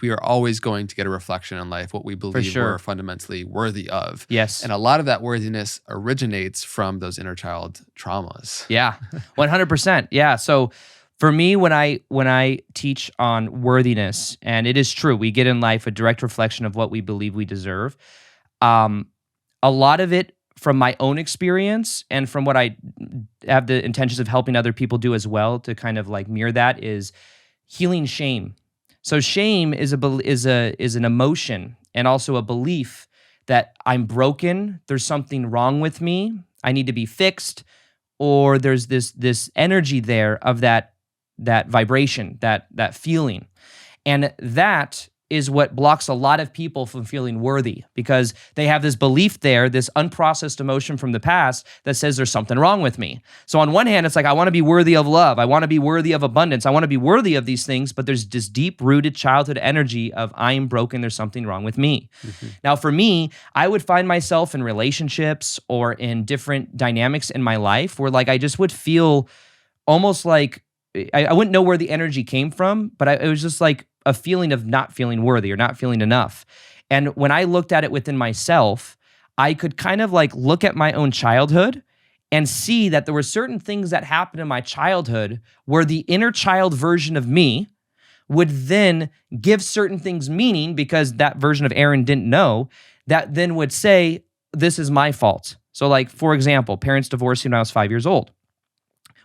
we are always going to get a reflection in life, what we believe sure. we're fundamentally worthy of. Yes. And a lot of that worthiness originates from those inner child traumas. Yeah, 100%. Yeah. So for me, when I teach on worthiness, and it is true, we get in life a direct reflection of what we believe we deserve. A lot of it from my own experience and from what I have the intentions of helping other people do as well to kind of like mirror that is healing shame. So shame is an emotion and also a belief that I'm broken, there's something wrong with me, I need to be fixed, or there's this energy there of that vibration, that feeling. And that is what blocks a lot of people from feeling worthy because they have this belief there, this unprocessed emotion from the past that says there's something wrong with me. So on one hand, it's like, I want to be worthy of love. I want to be worthy of abundance. I want to be worthy of these things, but there's this deep-rooted childhood energy of I am broken, there's something wrong with me. Mm-hmm. Now for me, I would find myself in relationships or in different dynamics in my life where like I just would feel almost like, I wouldn't know where the energy came from, but it was just like a feeling of not feeling worthy or not feeling enough. And when I looked at it within myself, I could kind of like look at my own childhood and see that there were certain things that happened in my childhood where the inner child version of me would then give certain things meaning because that version of Aaron didn't know, that then would say, this is my fault. So like, for example, parents divorced when I was 5 years old.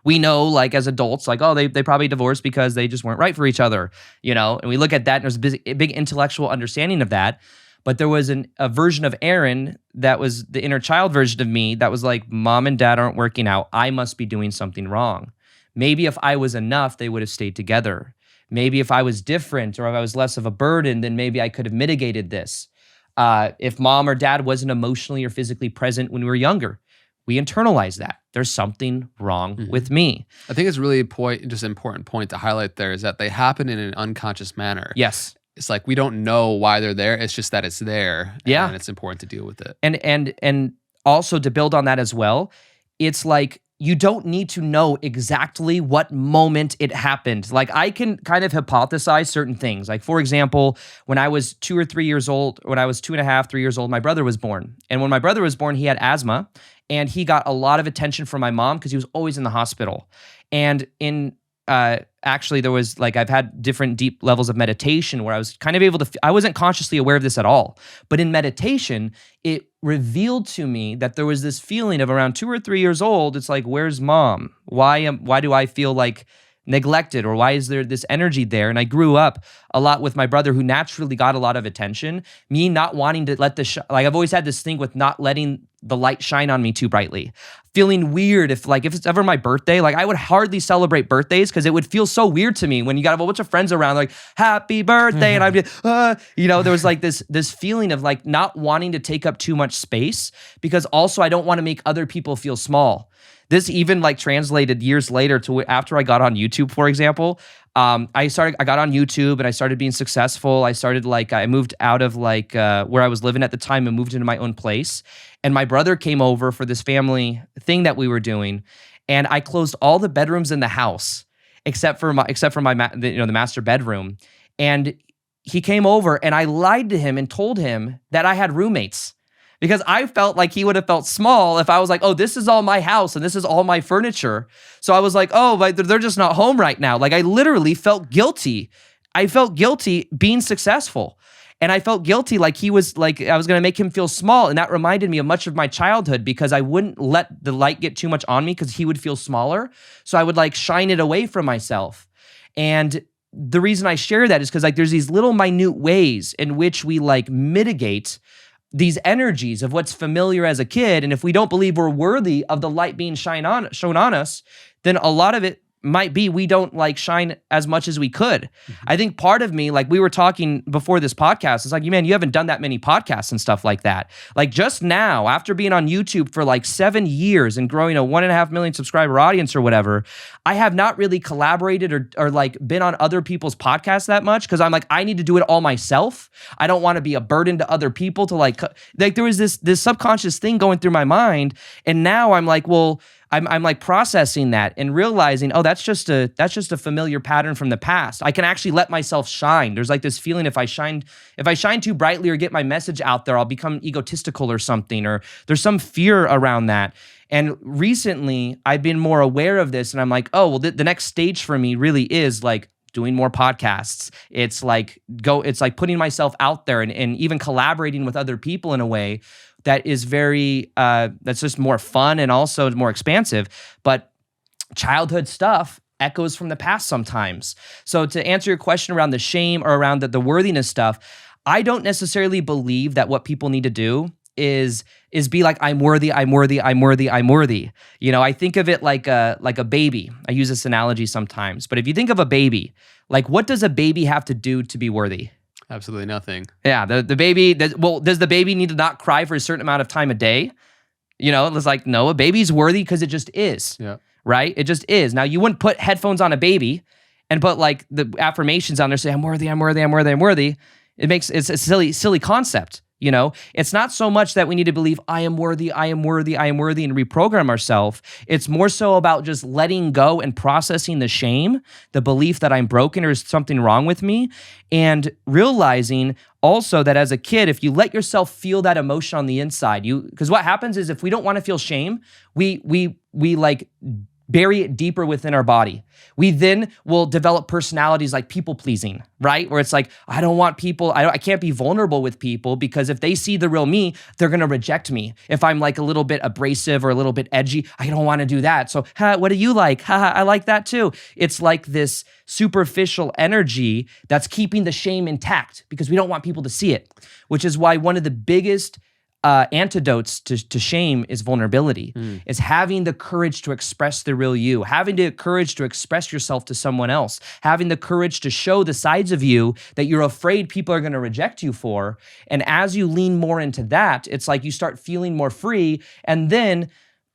We know, like, as adults, like, oh, they probably divorced because they just weren't right for each other, you know? And we look at that, and there's a big intellectual understanding of that. But there was a version of Aaron that was the inner child version of me that was like, mom and dad aren't working out. I must be doing something wrong. Maybe if I was enough, they would have stayed together. Maybe if I was different or if I was less of a burden, then maybe I could have mitigated this. If mom or dad wasn't emotionally or physically present when we were younger, we internalize that. There's something wrong with me. I think it's really just an important point to highlight there is that they happen in an unconscious manner. Yes. It's like we don't know why they're there. It's just that it's there. Yeah. And it's important to deal with it. And also to build on that as well, it's like you don't need to know exactly what moment it happened. Like I can kind of hypothesize certain things. Like for example, when I was 2 or 3 years old, when I was 2.5, 3 years old, my brother was born. And when my brother was born, he had asthma and he got a lot of attention from my mom because he was always in the hospital. And actually there was like, I've had different deep levels of meditation where I was kind of able to, I wasn't consciously aware of this at all. But in meditation, it revealed to me that there was this feeling of around 2 or 3 years old. It's like, where's mom? Why do I feel like neglected, or why is there this energy there? And I grew up a lot with my brother who naturally got a lot of attention. Me not wanting to let like I've always had this thing with not letting the light shine on me too brightly. Feeling weird if it's ever my birthday, like I would hardly celebrate birthdays because it would feel so weird to me when you got a whole bunch of friends around like, happy birthday. And I'd be, there was like this feeling of like not wanting to take up too much space because also I don't want to make other people feel small. This even like translated years later to after I got on YouTube, for example. I got on YouTube and I started being successful. I moved out of like where I was living at the time and moved into my own place. And my brother came over for this family thing that we were doing. And I closed all the bedrooms in the house except for the master bedroom. And he came over and I lied to him and told him that I had roommates. Because I felt like he would have felt small if I was like, oh, this is all my house and this is all my furniture. So I was like, oh, but they're just not home right now. Like I literally felt guilty. I felt guilty being successful. And I felt guilty like he was like, I was going to make him feel small. And that reminded me of much of my childhood because I wouldn't let the light get too much on me because he would feel smaller. So I would like shine it away from myself. And the reason I share that is because like there's these little minute ways in which we like mitigate these energies of what's familiar as a kid. And if we don't believe we're worthy of the light being shown on us, then a lot of it might be we don't like shine as much as we could. Mm-hmm. I think part of me, like we were talking before this podcast, it's like, man, you haven't done that many podcasts and stuff like that. Like just now, after being on YouTube for like 7 years and growing a 1.5 million subscriber audience or whatever, I have not really collaborated or like been on other people's podcasts that much because I'm like, I need to do it all myself. I don't want to be a burden to other people to like there was this subconscious thing going through my mind. And now I'm like, well, I'm like processing that and realizing, oh, that's just a familiar pattern from the past. I can actually let myself shine. There's like this feeling if I shine too brightly or get my message out there, I'll become egotistical or something, or there's some fear around that. And recently I've been more aware of this, and I'm like, oh, well, the next stage for me really is like doing more podcasts. It's like putting myself out there and even collaborating with other people in a way that is very, that's just more fun and also more expansive. But childhood stuff echoes from the past sometimes. So to answer your question around the shame or around the worthiness stuff, I don't necessarily believe that what people need to do is be like, I'm worthy, I'm worthy, I'm worthy, I'm worthy. You know, I think of it like a baby. I use this analogy sometimes, but if you think of a baby, like what does a baby have to do to be worthy? Absolutely nothing. Yeah, the baby, does the baby need to not cry for a certain amount of time a day? You know, it's like, no, a baby's worthy because it just is. Yeah. Right? It just is. Now, you wouldn't put headphones on a baby and put like the affirmations on there, say, I'm worthy, I'm worthy, I'm worthy, I'm worthy. It's a silly concept. You know, it's not so much that we need to believe I am worthy, I am worthy, I am worthy, and reprogram ourselves. It's more so about just letting go and processing the shame, the belief that I'm broken or there's something wrong with me, and realizing also that as a kid, if you let yourself feel that emotion on the inside, because what happens is if we don't want to feel shame, we like bury it deeper within our body. We then will develop personalities like people pleasing, right? Where it's like, I don't want people, I can't be vulnerable with people because if they see the real me, they're going to reject me. If I'm like a little bit abrasive or a little bit edgy, I don't want to do that. So, what do you like? I like that too. It's like this superficial energy that's keeping the shame intact because we don't want people to see it, which is why one of the biggest antidotes to shame is vulnerability, is having the courage to express the real you, having the courage to express yourself to someone else, having the courage to show the sides of you that you're afraid people are going to reject you for. And as you lean more into that, it's like you start feeling more free. And then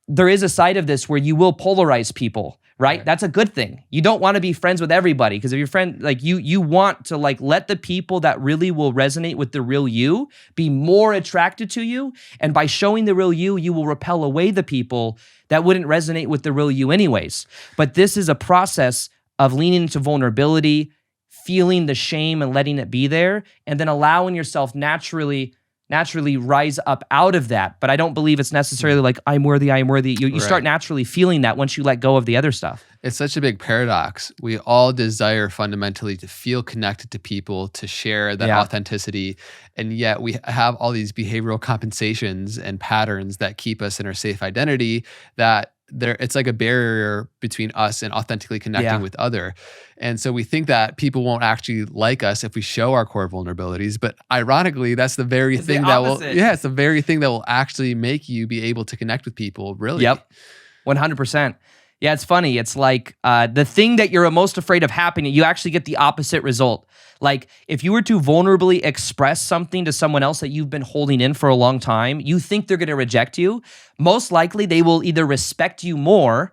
there is a side of this where you will polarize people. Right? That's a good thing. You don't want to be friends with everybody because if your friend, like you want to like let the people that really will resonate with the real you be more attracted to you. And by showing the real you, you will repel away the people that wouldn't resonate with the real you anyways. But this is a process of leaning into vulnerability, feeling the shame and letting it be there, and then allowing yourself naturally rise up out of that. But I don't believe it's necessarily like, I'm worthy, I am worthy. You start naturally feeling that once you let go of the other stuff. It's such a big paradox. We all desire fundamentally to feel connected to people, to share that authenticity. And yet we have all these behavioral compensations and patterns that keep us in our safe identity that it's like a barrier between us and authentically connecting with other. And so we think that people won't actually like us if we show our core vulnerabilities. But ironically, that's the very thing that it's the very thing that will actually make you be able to connect with people, really. Yep. 100%. Yeah, it's funny. It's like the thing that you're most afraid of happening, you actually get the opposite result. Like if you were to vulnerably express something to someone else that you've been holding in for a long time, you think they're going to reject you. Most likely they will either respect you more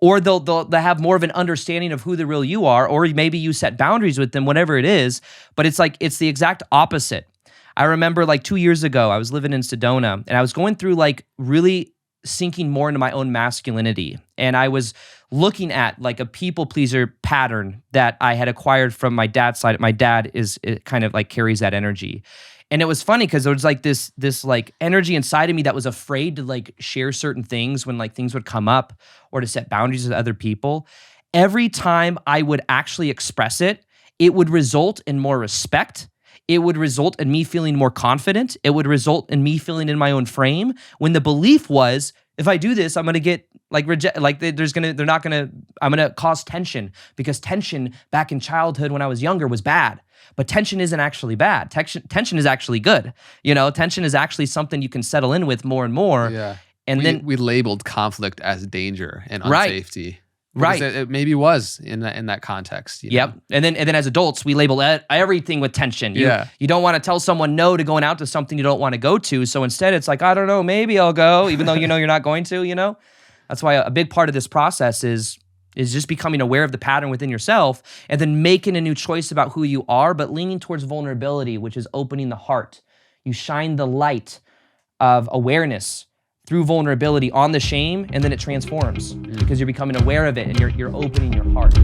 or they'll have more of an understanding of who the real you are, or maybe you set boundaries with them, whatever it is. But it's like, it's the exact opposite. I remember like 2 years ago, I was living in Sedona and I was going through like really sinking more into my own masculinity. And I was looking at like a people pleaser pattern that I had acquired from my dad's side. My dad it kind of like carries that energy. And it was funny because there was like this like energy inside of me that was afraid to like share certain things when like things would come up or to set boundaries with other people. Every time I would actually express it, it would result in more respect. It would result in me feeling more confident. It would result in me feeling in my own frame when the belief was, if I do this, I'm going to get like I'm going to cause tension because tension back in childhood when I was younger was bad. But tension isn't actually bad. Tension is actually good. You know, tension is actually something you can settle in with more and more. Yeah. And then we labeled conflict as danger and Right. unsafety. Right. It maybe was in that context. Yep. know? And then as adults, we label everything with tension. You don't want to tell someone no to going out to something you don't want to go to. So instead it's like, I don't know, maybe I'll go, even though you know you're not going to, you know? That's why a big part of this process is just becoming aware of the pattern within yourself and then making a new choice about who you are, but leaning towards vulnerability, which is opening the heart. You shine the light of awareness through vulnerability on the shame, and then it transforms because you're becoming aware of it and you're opening your heart.